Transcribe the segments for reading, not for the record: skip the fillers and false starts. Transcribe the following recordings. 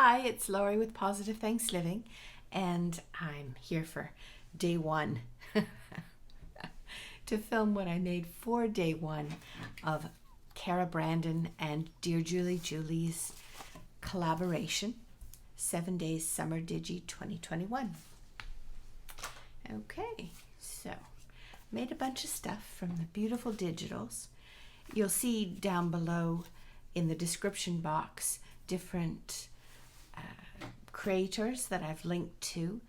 Hi, it's Laurie with Positive Thanks Living, and I'm here for day one to film what I made for day one of Cara Brandon and Dear Julie's collaboration, 7 Days Summer Digi 2021. Okay, so made a bunch of stuff from the beautiful digitals. You'll see down below in the description box different creators that I've linked to,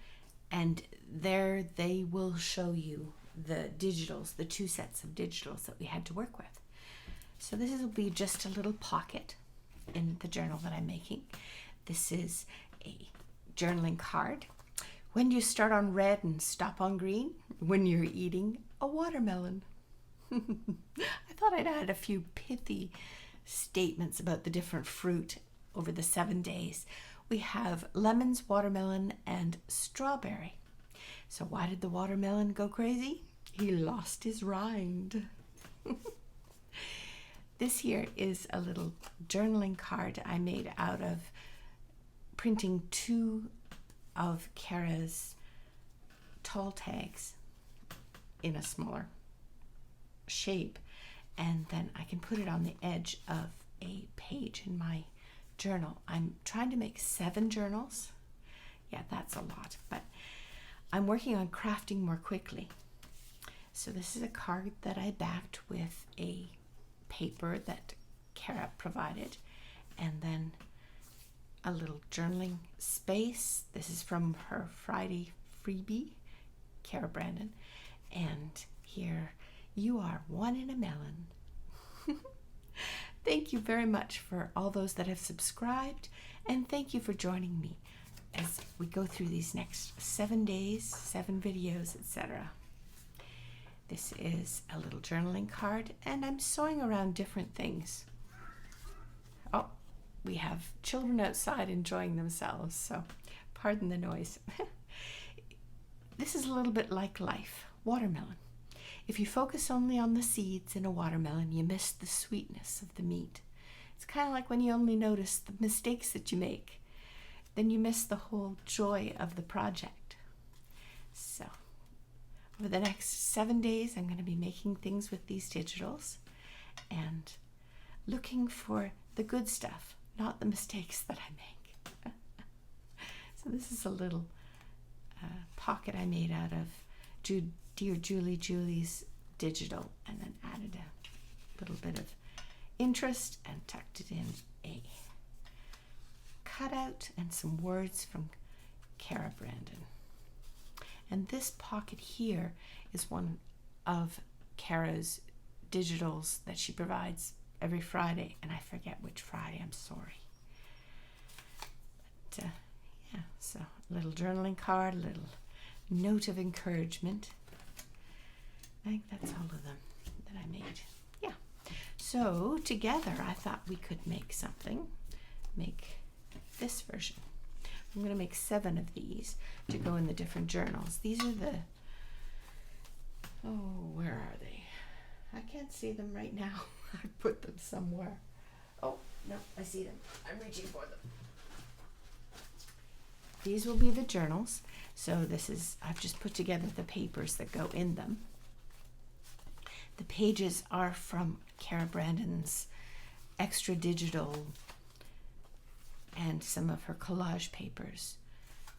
and there they will show you the digitals, the 2 sets of digitals that we had to work with. So this will be just a little pocket in the journal that I'm making. This is a journaling card. When do you start on red and stop on green? When you're eating a watermelon. I thought I'd add a few pithy statements about the different fruit over the 7 days. We have lemons, watermelon, and strawberry. So why did the watermelon go crazy? He lost his rind. This here is a little journaling card I made out of printing 2 of Cara's tall tags in a smaller shape, and then I can put it on the edge of a page in my journal. I'm trying to make 7 journals. Yeah, that's a lot, but I'm working on crafting more quickly. So this is a card that I backed with a paper that Cara provided, and then a little journaling space. This is from her Friday freebie, Cara Brandon, and here you are, one in a melon. Thank you very much for all those that have subscribed, and thank you for joining me as we go through these next 7 days, 7 videos, etc. This is a little journaling card, and I'm sewing around different things. Oh, we have children outside enjoying themselves, so pardon the noise. This is a little bit like life. Watermelon. If you focus only on the seeds in a watermelon, you miss the sweetness of the meat. It's kind of like when you only notice the mistakes that you make, then you miss the whole joy of the project. So, over the next 7 days, I'm going to be making things with these digitals and looking for the good stuff, not the mistakes that I make. So this is a little pocket I made out of Dear Julie's digital, and then added a little bit of interest and tucked it in a cutout and some words from Cara Brandon. And this pocket here is one of Cara's digitals that she provides every Friday, and I forget which Friday, I'm sorry. But yeah, so a little journaling card, a little note of encouragement. I think that's all of them that I made. Yeah. So together I thought we could make something. Make this version. I'm going to make 7 of these to go in the different journals. These are the, oh, where are they? I can't see them right now. I put them somewhere. Oh, no, I see them. I'm reaching for them. These will be the journals. So this is, I've just put together the papers that go in them. The pages are from Cara Brandon's extra digital and some of her collage papers.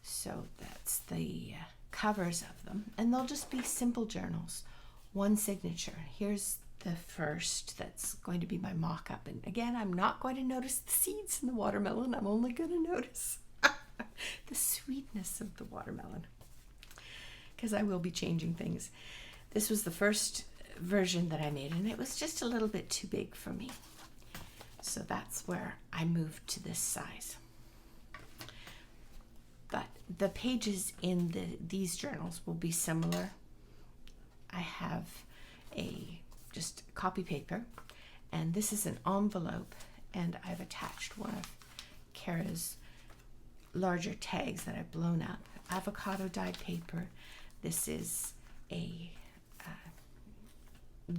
So that's the covers of them. And they'll just be simple journals, 1 signature. Here's the first that's going to be my mock-up. And again, I'm not going to notice the seeds in the watermelon. I'm only going to notice the sweetness of the watermelon, because I will be changing things. This was the first version that I made, and it was just a little bit too big for me. So that's where I moved to this size. But the pages in these journals will be similar. I have just copy paper, and this is an envelope, and I've attached one of Cara's larger tags that I've blown up. Avocado dyed paper. This is a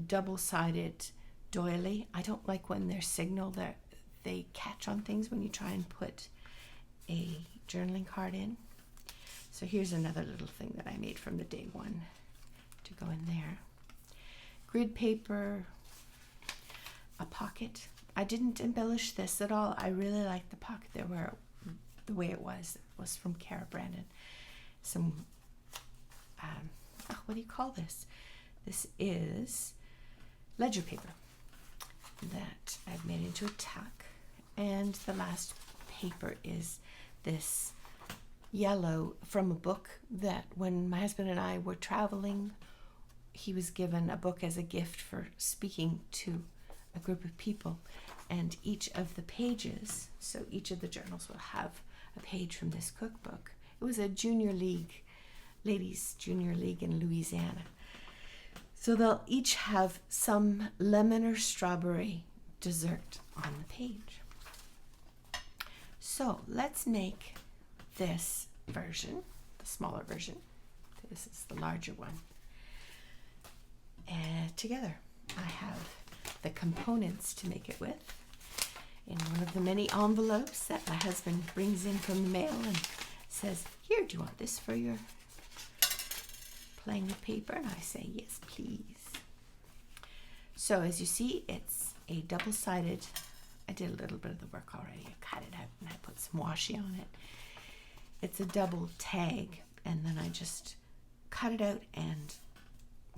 double-sided doily. I don't like when they're signal that they catch on things when you try and put a journaling card in. So here's another little thing that I made from the day one to go in there. Grid paper, a pocket. I didn't embellish this at all. I really liked the pocket there where the way it was. It was from Cara Brandon. Some, what do you call this? This is ledger paper that I've made into a tuck. And the last paper is this yellow from a book that when my husband and I were traveling, he was given a book as a gift for speaking to a group of people. And each of the pages, so each of the journals will have a page from this cookbook. It was a junior league, ladies junior league in Louisiana. So they'll each have some lemon or strawberry dessert on the page. So let's make this version, the smaller version. This is the larger one. And together I have the components to make it with in one of the many envelopes that my husband brings in from the mail and says, "Here, do you want this for your playing with paper?" And I say, "Yes, please." So as you see, it's a double-sided. I did a little bit of the work already. I cut it out and I put some washi on it. It's a double tag, and then I just cut it out and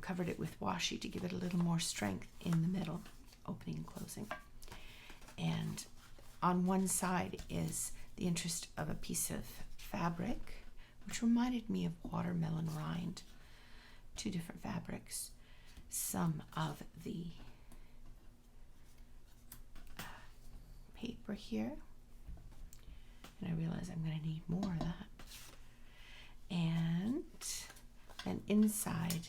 covered it with washi to give it a little more strength in the middle, opening and closing. And on one side is the interest of a piece of fabric, which reminded me of watermelon rind, two different fabrics, some of the paper here, and I realize I'm going to need more of that. And then inside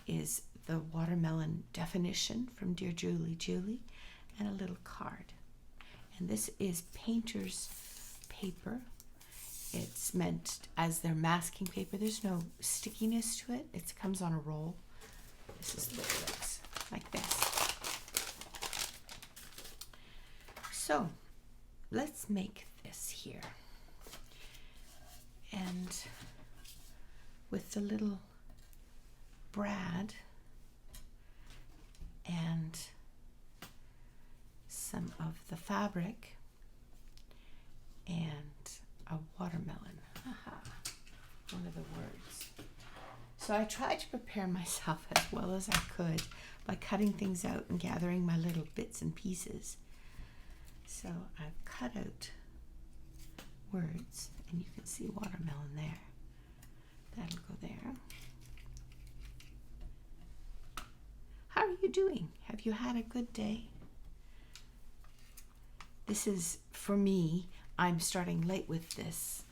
is the watermelon definition from Dear Julie Julie and a little card. And this is painter's paper. It's meant as their masking paper. There's no stickiness to it. It comes on a roll. This is the way it looks, like this. So let's make this here. And with the little brad and some of the fabric and a watermelon. One of the words. So I tried to prepare myself as well as I could by cutting things out and gathering my little bits and pieces. So I've cut out words, and you can see watermelon there. That'll go there. How are you doing? Have you had a good day? This is, for me, I'm starting late with this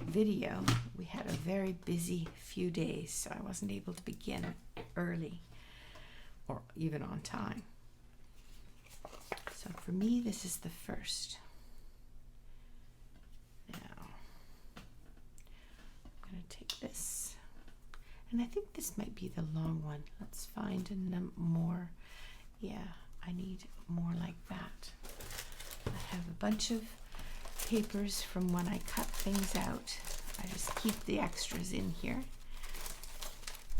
video. We had a very busy few days, so I wasn't able to begin early or even on time. So for me, this is the first. Now, I'm going to take this, and I think this might be the long one. Let's find a more, yeah, I need more like that. I have a bunch of papers from when I cut things out. I just keep the extras in here,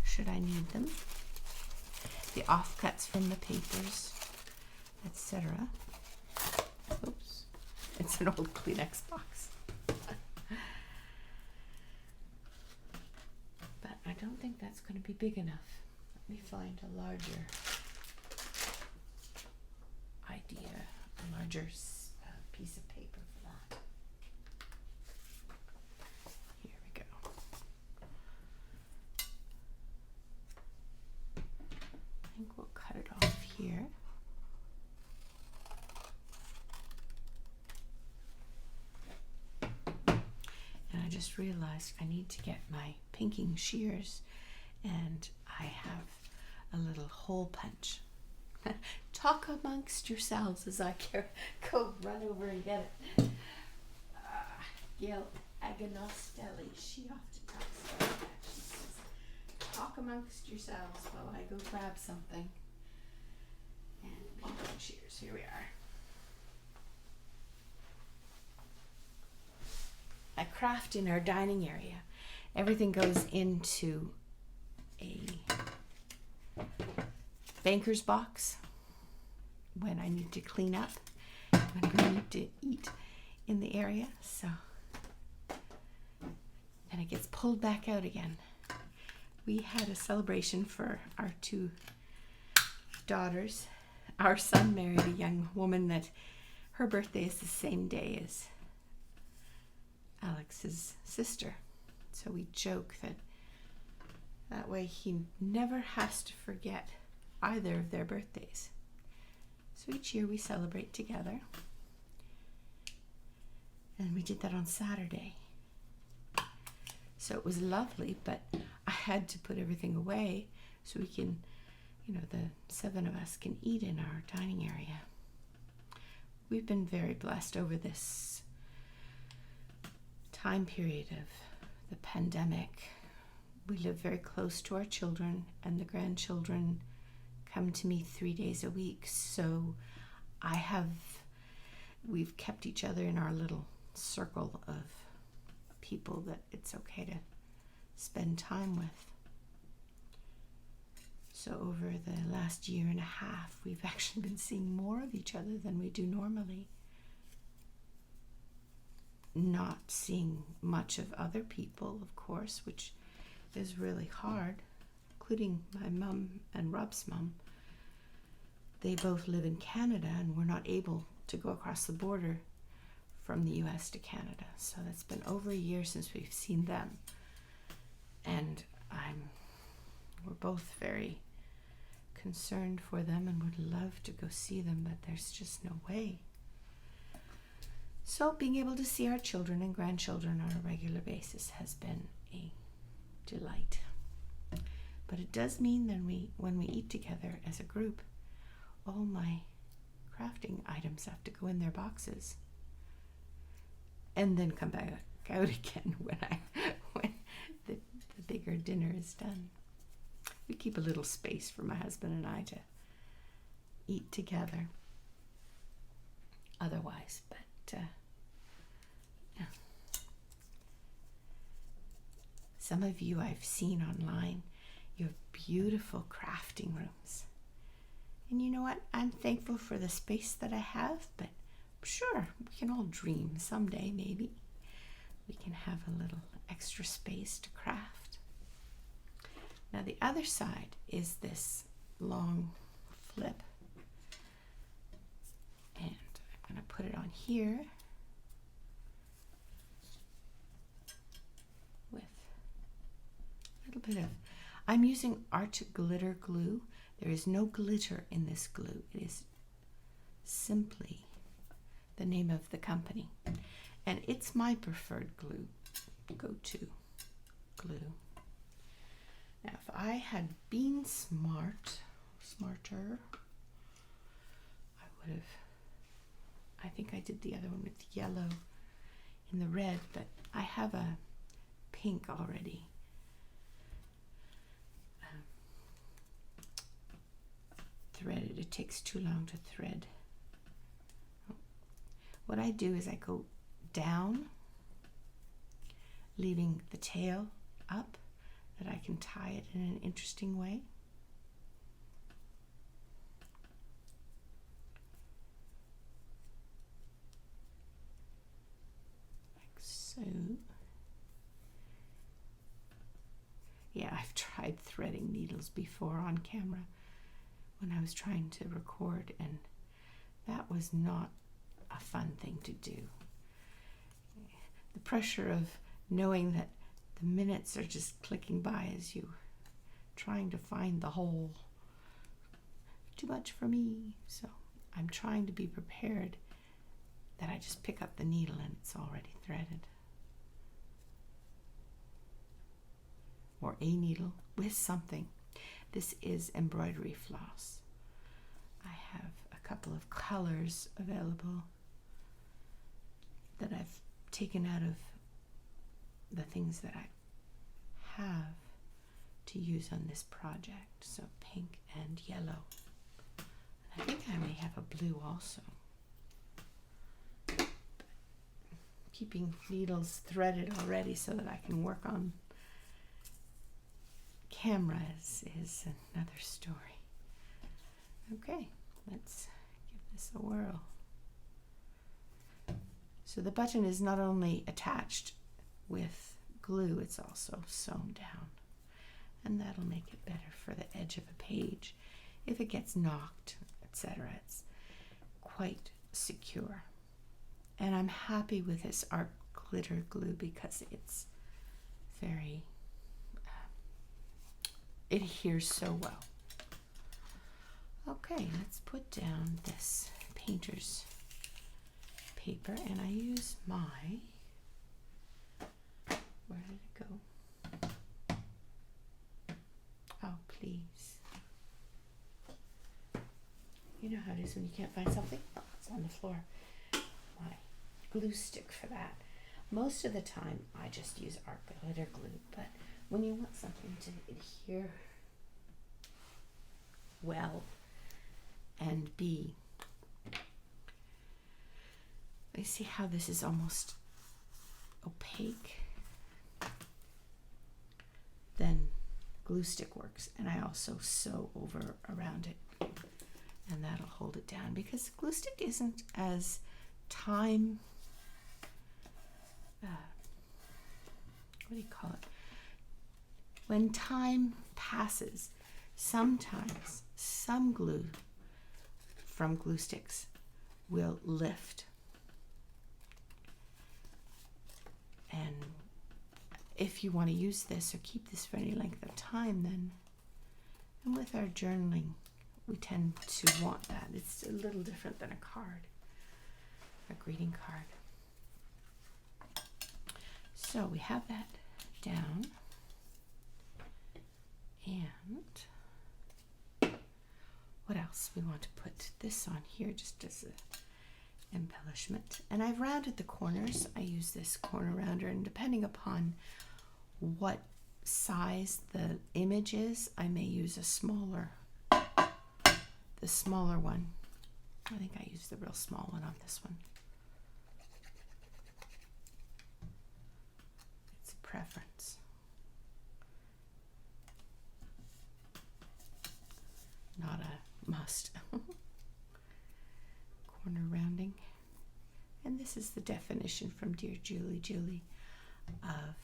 should I need them. The offcuts from the papers, etc. Oops, it's an old Kleenex box. But I don't think that's going to be big enough. Let me find a larger idea, a larger piece of paper for that. Here we go. I think we'll cut it off here. And I just realized I need to get my pinking shears, and I have a little hole punch. Talk amongst yourselves as I go run over and get it. Gail Aganostelli, she often talks about that. She says, talk amongst yourselves while I go grab something. And pinking shears, here we are. craft in our dining area. Everything goes into a banker's box when I need to clean up, when we need to eat in the area. So then it gets pulled back out again. We had a celebration for our 2 daughters. Our son married a young woman that her birthday is the same day as Alex's sister. So we joke that way he never has to forget either of their birthdays. So each year we celebrate together. And we did that on Saturday. So it was lovely, but I had to put everything away so we can, the 7 of us can eat in our dining area. We've been very blessed over this time period of the pandemic. We live very close to our children, and the grandchildren come to me 3 days a week. So we've kept each other in our little circle of people that it's okay to spend time with. So over the last year and a half, we've actually been seeing more of each other than we do normally. Not seeing much of other people, of course, which is really hard, including my mom and Rob's mom. They both live in Canada, and we're not able to go across the border from the US to Canada. So that's been over a year since we've seen them. And we're both very concerned for them and would love to go see them, but there's just no way. So being able to see our children and grandchildren on a regular basis has been a delight. But it does mean that when we eat together as a group, all my crafting items have to go in their boxes and then come back out again when the bigger dinner is done. We keep a little space for my husband and I to eat together otherwise, but yeah. Some of you I've seen online, you have beautiful crafting rooms. And you know what? I'm thankful for the space that I have, but sure, we can all dream someday maybe we can have a little extra space to craft. Now the other side is this long flip, and I'm going to put it on here with a little bit of, I'm using art glitter glue. There is no glitter in this glue. It is simply the name of the company. And it's my preferred glue, go-to glue. Now, if I had been smarter, I think I did the other one with yellow in the red, but I have a pink already. Threaded. It takes too long to thread. What I do is I go down, leaving the tail up, that I can tie it in an interesting way. Like so. Yeah, I've tried threading needles before on camera when I was trying to record, and that was not a fun thing to do. The pressure of knowing that the minutes are just clicking by as you trying to find the hole. Too much for me. So I'm trying to be prepared that I just pick up the needle and it's already threaded. Or a needle with something. This is embroidery floss. I have a couple of colors available that I've taken out of the things that I have to use on this project. So pink and yellow. I think I may have a blue also. But keeping needles threaded already so that I can work on cameras is another story. Okay, let's give this a whirl. So the button is not only attached with glue, it's also sewn down. And that'll make it better for the edge of a page. If it gets knocked, etc., it's quite secure. And I'm happy with this art glitter glue because it's very, it adheres so well. Okay, let's put down this painter's paper, and I use my, where did it go? Oh, please. You know how it is when you can't find something? Oh, it's on the floor. My glue stick for that. Most of the time I just use art glitter glue, but when you want something to adhere well and be, you see how this is almost opaque, then glue stick works. And I also sew over around it, and that'll hold it down, because glue stick isn't as time, what do you call it? When time passes, sometimes some glue from glue sticks will lift. And if you want to use this or keep this for any length of time, then, and with our journaling, we tend to want that. It's a little different than a card, a greeting card. So we have that down. And what else? We want to put this on here just as an embellishment. And I've rounded the corners. I use this corner rounder, and depending upon what size the image is, I may use the smaller one. I think I use the real small one on this one. It's a preference. Not a must. Corner rounding. And this is the definition from Dear Julie Julie of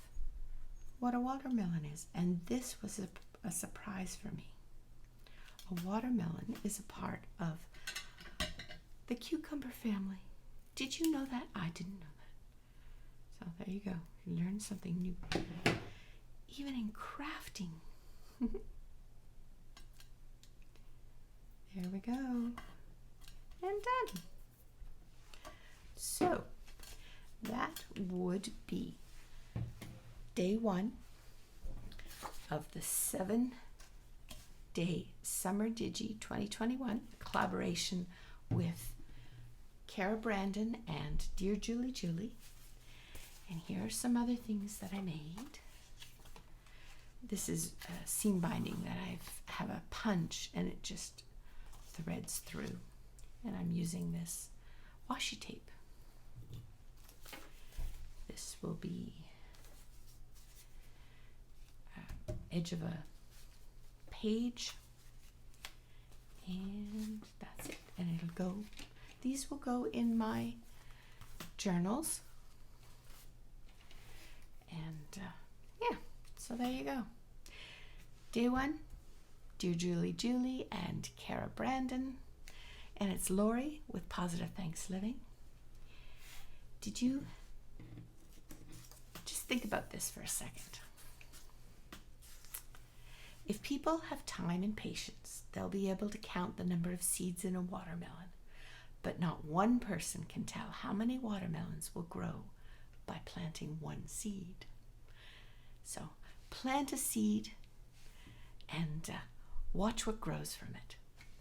what a watermelon is. And this was a surprise for me. A watermelon is a part of the cucumber family. Did you know that? I didn't know that. So there you go. You learn something new. Even in crafting. There we go. And done. So that would be day 1 of the 7-day Summer Digi 2021 collaboration with Cara Brandon and Dear Julie Julie. And here are some other things that I made. This is a seam binding that I have a punch, and it just threads through, and I'm using this washi tape. This will be edge of a page, and that's it. And it'll go, these will go in my journals, and yeah, so there you go. Day 1, Dear Julie Julie and Cara Brandon, and it's Lori with Positive Thanks Living. Did you just think about this for a second? If people have time and patience, they'll be able to count the number of seeds in a watermelon, but not one person can tell how many watermelons will grow by planting one seed. So plant a seed and watch what grows from it.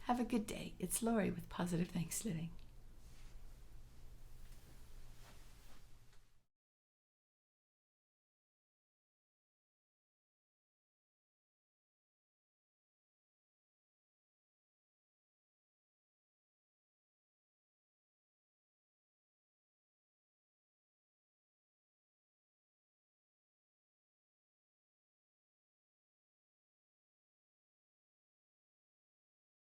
Have a good day. It's Lori with Positive Thanks Living.